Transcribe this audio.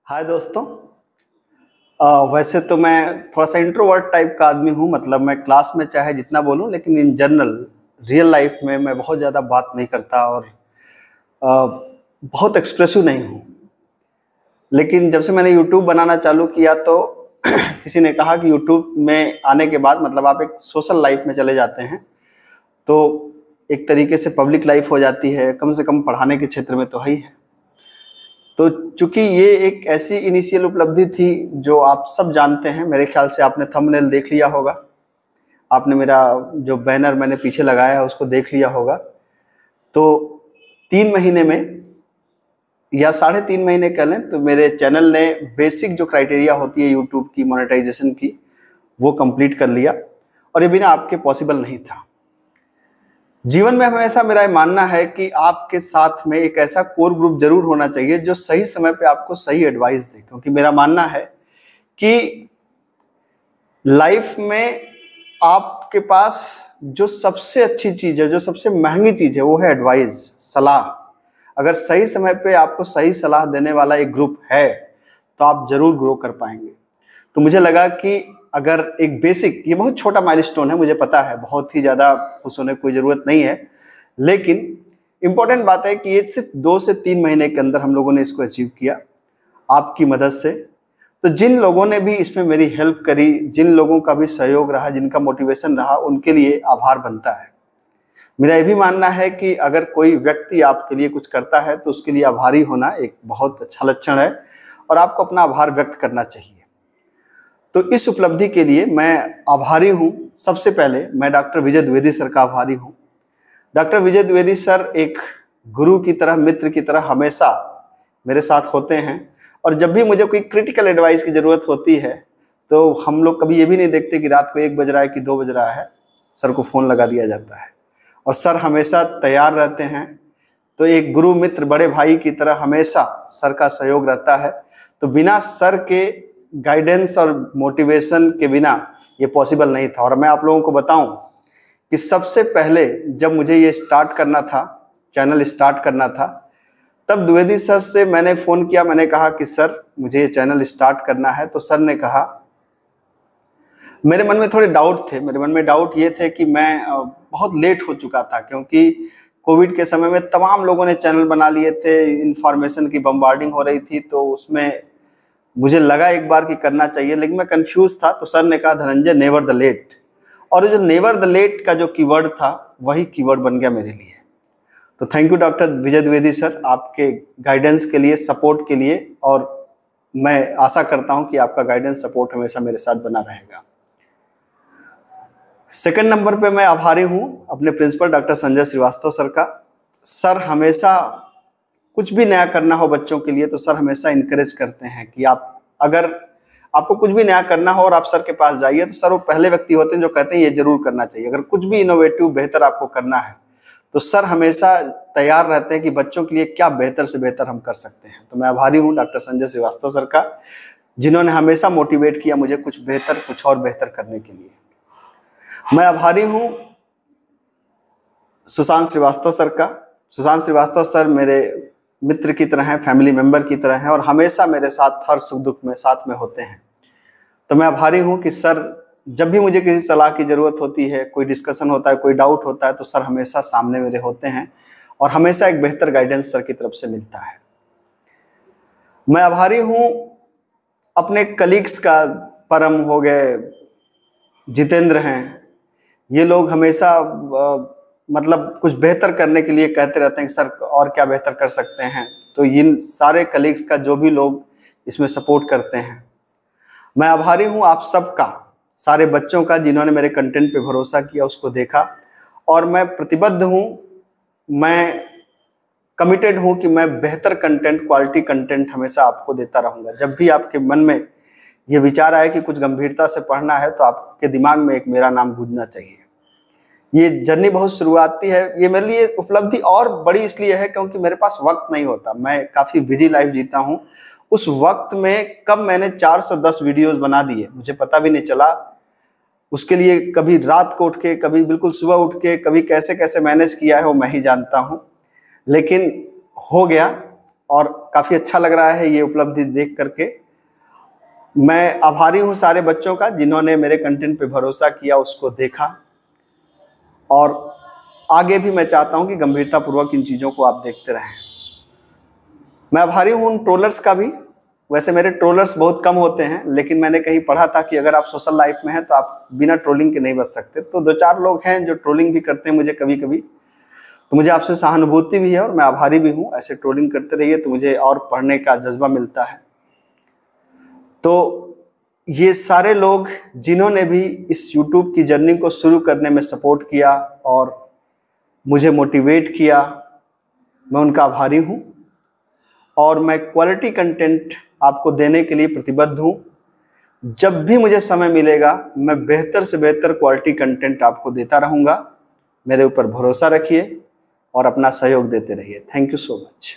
हाय दोस्तों। वैसे तो मैं थोड़ा सा इंट्रोवर्ट टाइप का आदमी हूँ। मतलब मैं क्लास में चाहे जितना बोलूँ, लेकिन इन जनरल रियल लाइफ में मैं बहुत ज़्यादा बात नहीं करता और बहुत एक्सप्रेसिव नहीं हूँ। लेकिन जब से मैंने यूट्यूब बनाना चालू किया तो किसी ने कहा कि यूट्यूब में आने के बाद मतलब आप एक सोशल लाइफ में चले जाते हैं, तो एक तरीके से पब्लिक लाइफ हो जाती है, कम से कम पढ़ाने के क्षेत्र में तो है ही है। तो चूंकि ये एक ऐसी इनिशियल उपलब्धि थी जो आप सब जानते हैं, मेरे ख्याल से आपने थंबनेल देख लिया होगा, आपने मेरा जो बैनर मैंने पीछे लगाया है उसको देख लिया होगा। तो 3 महीने में या 3.5 महीने कह लें तो मेरे चैनल ने बेसिक जो क्राइटेरिया होती है यूट्यूब की मोनेटाइजेशन की, वो कंप्लीट कर लिया। और ये बिना आपके पॉसिबल नहीं था। जीवन में हमेशा मेरा ये मानना है कि आपके साथ में एक ऐसा कोर ग्रुप जरूर होना चाहिए जो सही समय पे आपको सही एडवाइस दे, क्योंकि मेरा मानना है कि लाइफ में आपके पास जो सबसे अच्छी चीज है, जो सबसे महंगी चीज है, वो है एडवाइस, सलाह। अगर सही समय पे आपको सही सलाह देने वाला एक ग्रुप है तो आप जरूर ग्रो कर पाएंगे। तो मुझे लगा कि अगर एक बेसिक, ये बहुत छोटा माइलस्टोन है, मुझे पता है, बहुत ही ज़्यादा खुश होने की कोई ज़रूरत नहीं है, लेकिन इंपॉर्टेंट बात है कि ये सिर्फ 2 से 3 महीने के अंदर हम लोगों ने इसको अचीव किया आपकी मदद से। तो जिन लोगों ने भी इसमें मेरी हेल्प करी, जिन लोगों का भी सहयोग रहा, जिनका मोटिवेशन रहा, उनके लिए आभार बनता है। मेरा ये भी मानना है कि अगर कोई व्यक्ति आपके लिए कुछ करता है तो उसके लिए आभारी होना एक बहुत अच्छा लक्षण है और आपको अपना आभार व्यक्त करना चाहिए। तो इस उपलब्धि के लिए मैं आभारी हूं। सबसे पहले मैं डॉक्टर विजय द्विवेदी सर का आभारी हूं। डॉक्टर विजय द्विवेदी सर एक गुरु की तरह, मित्र की तरह हमेशा मेरे साथ होते हैं और जब भी मुझे कोई क्रिटिकल एडवाइस की ज़रूरत होती है तो हम लोग कभी ये भी नहीं देखते कि रात को 1 बज रहा है कि 2 बज रहा है, सर को फ़ोन लगा दिया जाता है और सर हमेशा तैयार रहते हैं। तो एक गुरु, मित्र, बड़े भाई की तरह हमेशा सर का सहयोग रहता है। तो बिना सर के गाइडेंस और मोटिवेशन के बिना ये पॉसिबल नहीं था। और मैं आप लोगों को बताऊं कि सबसे पहले जब मुझे ये स्टार्ट करना था, चैनल स्टार्ट करना था, तब द्विवेदी सर से मैंने फ़ोन किया। मैंने कहा कि सर मुझे ये चैनल स्टार्ट करना है। तो सर ने कहा, मेरे मन में थोड़े डाउट थे। मेरे मन में डाउट ये थे कि मैं बहुत लेट हो चुका था, क्योंकि कोविड के समय में तमाम लोगों ने चैनल बना लिए थे, इन्फॉर्मेशन की बम्बार्डिंग हो रही थी, तो उसमें मुझे लगा एक बार कि करना चाहिए, लेकिन मैं कंफ्यूज था। तो सर ने कहा, धनंजय नेवर द लेट। और जो नेवर द लेट का जो कीवर्ड था वही कीवर्ड बन गया मेरे लिए। तो thank you doctor Vijay Dwivedi sir, आपके गाइडेंस के लिए, सपोर्ट के लिए। और मैं आशा करता हूं कि आपका गाइडेंस, सपोर्ट हमेशा मेरे साथ बना रहेगा। सेकंड नंबर पे मैं आभारी हूं अपने principal doctor Sanjay Shrivastava sir का। सर हमेशा कुछ भी नया करना हो बच्चों के लिए तो सर हमेशा इनकरेज करते हैं कि आप, अगर आपको कुछ भी नया करना हो और आप सर के पास जाइए, तो सर वो पहले व्यक्ति होते हैं जो कहते हैं ये जरूर करना चाहिए। अगर कुछ भी इनोवेटिव, बेहतर आपको करना है तो सर हमेशा तैयार रहते हैं कि बच्चों के लिए क्या बेहतर से बेहतर हम कर सकते हैं। तो मैं आभारी हूँ डॉक्टर संजय श्रीवास्तव सर का, जिन्होंने हमेशा मोटिवेट किया मुझे कुछ बेहतर, कुछ और बेहतर करने के लिए। मैं आभारी हूँ सुशांत श्रीवास्तव सर का। सुशांत श्रीवास्तव सर मेरे मित्र की तरह हैं, फैमिली मेंबर की तरह हैं और हमेशा मेरे साथ हर सुख दुख में साथ में होते हैं। तो मैं आभारी हूँ कि सर जब भी मुझे किसी सलाह की ज़रूरत होती है, कोई डिस्कशन होता है, कोई डाउट होता है, तो सर हमेशा सामने मेरे होते हैं और हमेशा एक बेहतर गाइडेंस सर की तरफ से मिलता है। मैं आभारी हूँ अपने कलीग्स का। परम हो गए, जितेंद्र हैं, ये लोग हमेशा मतलब कुछ बेहतर करने के लिए कहते रहते हैं कि सर और क्या बेहतर कर सकते हैं। तो इन सारे कलीग्स का, जो भी लोग इसमें सपोर्ट करते हैं, मैं आभारी हूँ आप सबका, सारे बच्चों का, जिन्होंने मेरे कंटेंट पे भरोसा किया, उसको देखा। और मैं प्रतिबद्ध हूँ, मैं कमिटेड हूँ कि मैं बेहतर कंटेंट, क्वालिटी कंटेंट हमेशा आपको देता रहूँगा। जब भी आपके मन में ये विचार आए कि कुछ गंभीरता से पढ़ना है तो आपके दिमाग में एक मेरा नाम गूंजना चाहिए। ये जर्नी बहुत शुरुआती है। ये मेरे लिए उपलब्धि और बड़ी इसलिए है क्योंकि मेरे पास वक्त नहीं होता। मैं काफ़ी बिजी लाइफ जीता हूँ। उस वक्त में कब मैंने 410 वीडियोस बना दिए मुझे पता भी नहीं चला। उसके लिए कभी रात को उठ के, कभी बिल्कुल सुबह उठ के, कभी कैसे कैसे मैनेज किया है वो मैं ही जानता हूँ, लेकिन हो गया। और काफ़ी अच्छा लग रहा है ये उपलब्धि देख करके। मैं आभारी हूँ सारे बच्चों का जिन्होंने मेरे कंटेंट पे भरोसा किया, उसको देखा, और आगे भी मैं चाहता हूँ कि गंभीरतापूर्वक इन चीज़ों को आप देखते रहें। मैं आभारी हूँ उन ट्रोलर्स का भी। वैसे मेरे ट्रोलर्स बहुत कम होते हैं, लेकिन मैंने कहीं पढ़ा था कि अगर आप सोशल लाइफ में हैं तो आप बिना ट्रोलिंग के नहीं बच सकते। तो 2-4 लोग हैं जो ट्रोलिंग भी करते हैं मुझे कभी कभी, तो मुझे आपसे सहानुभूति भी है और मैं आभारी भी हूँ। ऐसे ट्रोलिंग करते रहिए तो मुझे और पढ़ने का जज्बा मिलता है। तो ये सारे लोग जिन्होंने भी इस YouTube की जर्नी को शुरू करने में सपोर्ट किया और मुझे मोटिवेट किया, मैं उनका आभारी हूँ। और मैं क्वालिटी कंटेंट आपको देने के लिए प्रतिबद्ध हूँ। जब भी मुझे समय मिलेगा मैं बेहतर से बेहतर क्वालिटी कंटेंट आपको देता रहूँगा। मेरे ऊपर भरोसा रखिए और अपना सहयोग देते रहिए। Thank you so much.